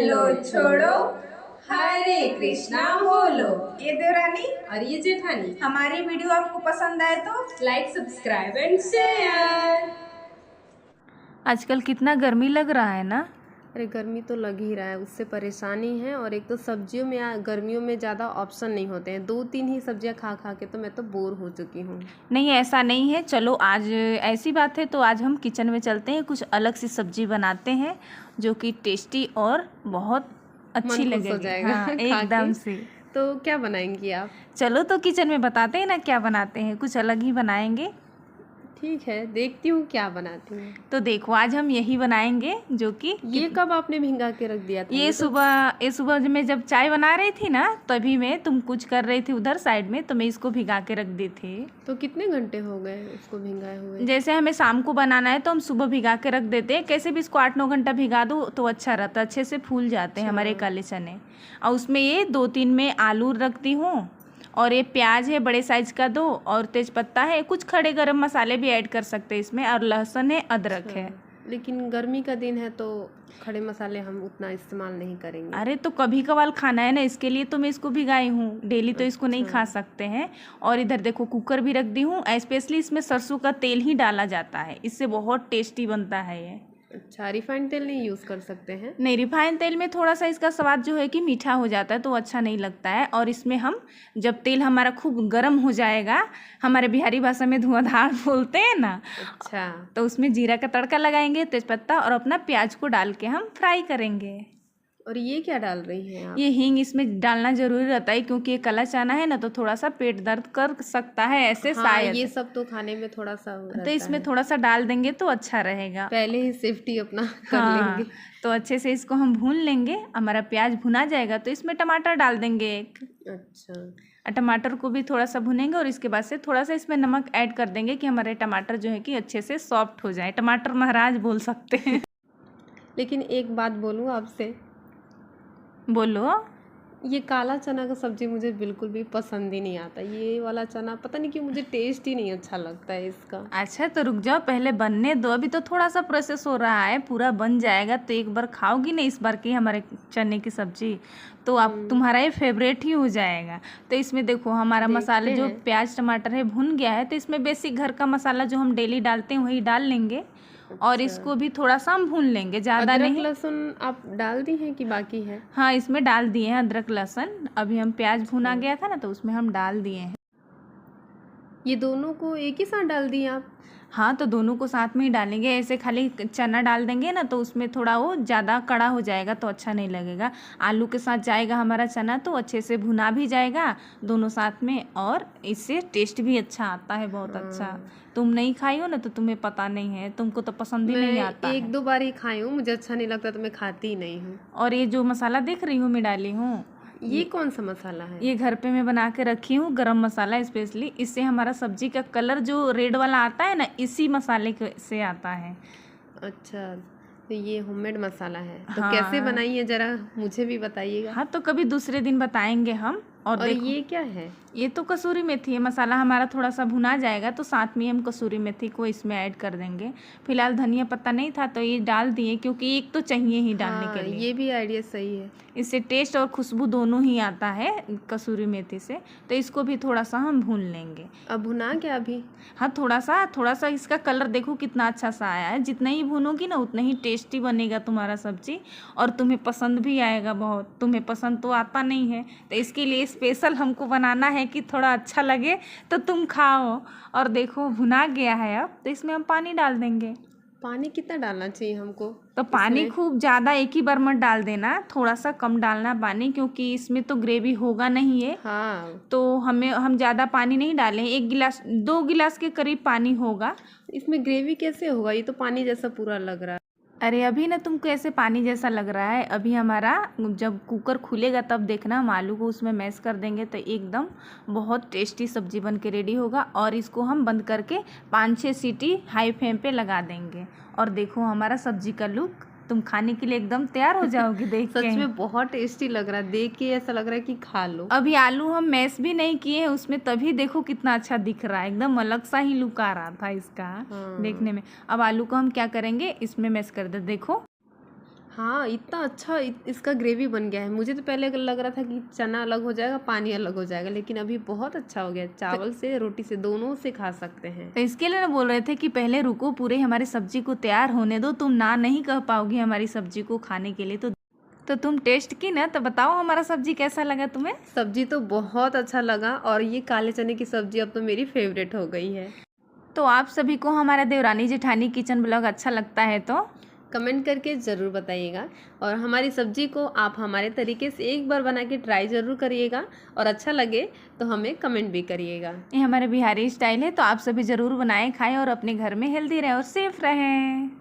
Hello छोड़ो, हरे कृष्णा बोलो। ये देवरानी और ये जेठानी। हमारी वीडियो आपको पसंद आए तो लाइक, सब्सक्राइब एंड शेयर। आजकल कितना गर्मी लग रहा है ना। अरे गर्मी तो लग ही रहा है, उससे परेशानी है। और एक तो सब्जियों में गर्मियों में ज़्यादा ऑप्शन नहीं होते हैं, 2-3 ही सब्जियां खा खा के तो मैं तो बोर हो चुकी हूँ। नहीं ऐसा नहीं है, चलो आज ऐसी बात है तो आज हम किचन में चलते हैं, कुछ अलग सी सब्जी बनाते हैं जो कि टेस्टी और बहुत अच्छी मन खुश हो लगेगी। जाएगा हाँ, खा एकदम के। से। तो क्या बनाएंगी आप? चलो तो किचन में बताते हैं ना क्या बनाते हैं, कुछ अलग ही बनाएंगे। ठीक है, देखती हूँ क्या बनाती हूँ। तो देखो आज हम यही बनाएंगे जो कि ये कब आपने भिंगा के रख दिया था? ये सुबह मैं जब चाय बना रही थी ना तभी मैं तुम कुछ कर रही थी उधर साइड में, तो मैं इसको भिगा के रख दी थी। तो कितने घंटे हो गए उसको भिंगाए हुए? जैसे हमें शाम को बनाना है तो हम सुबह भिगा के रख देते हैं, कैसे भी इसको 8-9 घंटा भिगा दो तो अच्छा रहता है, अच्छे से फूल जाते हैं हमारे काले चने। और उसमें ये 2-3 में आलू रखती हूँ, और ये प्याज है बड़े साइज का 2, और तेजपत्ता है, कुछ खड़े गरम मसाले भी ऐड कर सकते हैं इसमें, और लहसुन है, अदरक है। लेकिन गर्मी का दिन है तो खड़े मसाले हम उतना इस्तेमाल नहीं करेंगे। अरे तो कभी कभार खाना है ना, इसके लिए तो मैं इसको भिगाई हूँ, डेली तो इसको नहीं खा सकते हैं। और इधर देखो कुकर भी रख दी हूँ, स्पेशली इसमें सरसों का तेल ही डाला जाता है, इससे बहुत टेस्टी बनता है ये। अच्छा, रिफाइंड तेल नहीं यूज़ कर सकते हैं? नहीं, रिफाइंड तेल में थोड़ा सा इसका स्वाद जो है कि मीठा हो जाता है तो अच्छा नहीं लगता है। और इसमें हम जब तेल हमारा खूब गर्म हो जाएगा, हमारे बिहारी भाषा में धुआंधार बोलते हैं ना, अच्छा, तो उसमें जीरा का तड़का लगाएंगे, तेजपत्ता, और अपना प्याज को डाल के हम फ्राई करेंगे। और ये क्या डाल रही हैं आप? ये हींग इसमें डालना जरूरी रहता है क्योंकि ये काला चना है ना, तो थोड़ा सा पेट दर्द कर सकता है ऐसे हाँ, शायद। ये सब तो खाने में थोड़ा सा रहता तो इसमें है। थोड़ा सा डाल देंगे तो अच्छा रहेगा। पहले ही सेफ्टी अपना कर हाँ, लेंगे। तो अच्छे से इसको हम भून लेंगे। हमारा प्याज भुना जाएगा तो इसमें टमाटर डाल देंगे एक। अच्छा, टमाटर को भी थोड़ा सा भुनेंगे और इसके बाद से थोड़ा सा इसमें नमक ऐड कर देंगे कि हमारे टमाटर जो है कि अच्छे से सॉफ्ट हो जाए। टमाटर महाराज बोल सकते हैं। लेकिन एक बात बोलूँ आपसे, बोलो। ये काला चना का सब्जी मुझे बिल्कुल भी पसंद ही नहीं आता। ये वाला चना पता नहीं क्यों मुझे टेस्ट ही नहीं अच्छा लगता है इसका। अच्छा तो रुक जाओ, पहले बनने दो, अभी तो थोड़ा सा प्रोसेस हो रहा है, पूरा बन जाएगा तो एक बार खाओगी ना इस बार की हमारे चने की सब्जी, तो आप तुम्हारा ये फेवरेट ही हो जाएगा। तो इसमें देखो हमारा मसाले जो प्याज टमाटर है भुन गया है, तो इसमें बेसिक घर का मसाला जो हम डेली डालते हैं वही डाल लेंगे। और इसको भी थोड़ा सा हम भून लेंगे, ज़्यादा अदरक नहीं। लहसुन आप डाल दी हैं कि बाकी है? हाँ, इसमें डाल दिए हैं अदरक लहसुन, अभी हम प्याज भुना गया था ना तो उसमें हम डाल दिए हैं। ये दोनों को एक ही साथ डाल दिए आप? हाँ, तो दोनों को साथ में ही डालेंगे, ऐसे खाली चना डाल देंगे ना तो उसमें थोड़ा वो ज़्यादा कड़ा हो जाएगा तो अच्छा नहीं लगेगा। आलू के साथ जाएगा हमारा चना तो अच्छे से भुना भी जाएगा दोनों साथ में, और इससे टेस्ट भी अच्छा आता है, बहुत अच्छा। तुम नहीं खाई हो ना तो तुम्हें पता नहीं है, तुमको तो पसंद ही नहीं आता मैं है। 1-2 बार ही खाई हूँ, मुझे अच्छा नहीं लगता तो मैं खाती ही नहीं हूँ। और ये जो मसाला देख रही हूँ मैं डाली हूँ, ये कौन सा मसाला है? ये घर पे मैं बना के रखी हूँ, गरम मसाला स्पेशली। इससे हमारा सब्जी का कलर जो रेड वाला आता है ना, इसी मसाले से आता है। अच्छा, तो ये होममेड मसाला है। तो हाँ। कैसे बनाई है जरा मुझे भी बताइएगा। हाँ, तो कभी दूसरे दिन बताएंगे हम। और देखो ये क्या है? ये तो कसूरी मेथी है। मसाला हमारा थोड़ा सा भुना जाएगा तो साथ में हम कसूरी मेथी को इसमें ऐड कर देंगे। फिलहाल धनिया पत्ता नहीं था तो ये डाल दिए क्योंकि एक तो चाहिए ही डालने हाँ, के लिए। ये भी आइडिया सही है। इससे टेस्ट और खुशबू दोनों ही आता है कसूरी मेथी से। तो इसको भी थोड़ा सा हम भून लेंगे। अब भुना क्या अभी? हाँ, थोड़ा सा इसका कलर देखो कितना अच्छा सा आया है। जितना ही भूनोगी ना उतना ही टेस्टी बनेगा तुम्हारा सब्जी, और तुम्हें पसंद भी आएगा बहुत। तुम्हें पसंद तो आता नहीं है, तो इसके लिए स्पेशल हमको बनाना है कि थोड़ा अच्छा लगे तो तुम खाओ। और देखो भुना गया है, अब तो इसमें हम पानी डाल देंगे। पानी कितना डालना चाहिए हमको? तो पानी खूब ज़्यादा एक ही बार मत डाल देना, थोड़ा सा कम डालना पानी, क्योंकि इसमें तो ग्रेवी होगा नहीं है। हाँ, तो हम ज़्यादा पानी नहीं डालें, 1 गिलास 2 गिलास के करीब पानी होगा। इसमें ग्रेवी कैसे होगा? ये तो पानी जैसा पूरा लग रहा है। अरे अभी ना तुमको ऐसे पानी जैसा लग रहा है, अभी हमारा जब कुकर खुलेगा तब देखना, हम आलू को उसमें मैश कर देंगे तो एकदम बहुत टेस्टी सब्जी बन के रेडी होगा। और इसको हम बंद करके 5-6 सीटी हाई फ्लेम पे लगा देंगे। और देखो हमारा सब्जी का लुक, तुम खाने के लिए एकदम तैयार हो जाओगी देख के। सच में बहुत टेस्टी लग रहा है, देख के ऐसा लग रहा है कि खा लो। अभी आलू हम मैश भी नहीं किए हैं उसमें, तभी देखो कितना अच्छा दिख रहा है, एकदम अलग सा ही लुक आ रहा था इसका देखने में। अब आलू को हम क्या करेंगे, इसमें मैश कर दे। देखो हाँ, इतना अच्छा इसका ग्रेवी बन गया है। मुझे तो पहले लग रहा था कि चना अलग हो जाएगा, पानी अलग हो जाएगा, लेकिन अभी बहुत अच्छा हो गया। चावल से, रोटी से, दोनों से खा सकते हैं। तो इसके लिए ना बोल रहे थे कि पहले रुको, पूरे हमारी सब्जी को तैयार होने दो, तुम ना नहीं कह पाओगी हमारी सब्जी को खाने के लिए। तो तुम टेस्ट की ना, तो बताओ हमारा सब्जी कैसा लगा तुम्हें। सब्जी तो बहुत अच्छा लगा, और ये काले चने की सब्जी अब तो मेरी फेवरेट हो गई है। तो आप सभी को हमारा देवरानी जेठानी किचन ब्लॉग अच्छा लगता है तो कमेंट करके ज़रूर बताइएगा, और हमारी सब्जी को आप हमारे तरीके से एक बार बना के ट्राई ज़रूर करिएगा, और अच्छा लगे तो हमें कमेंट भी करिएगा। ये हमारे बिहारी स्टाइल है, तो आप सभी ज़रूर बनाएं, खाएं और अपने घर में हेल्दी रहें और सेफ रहें।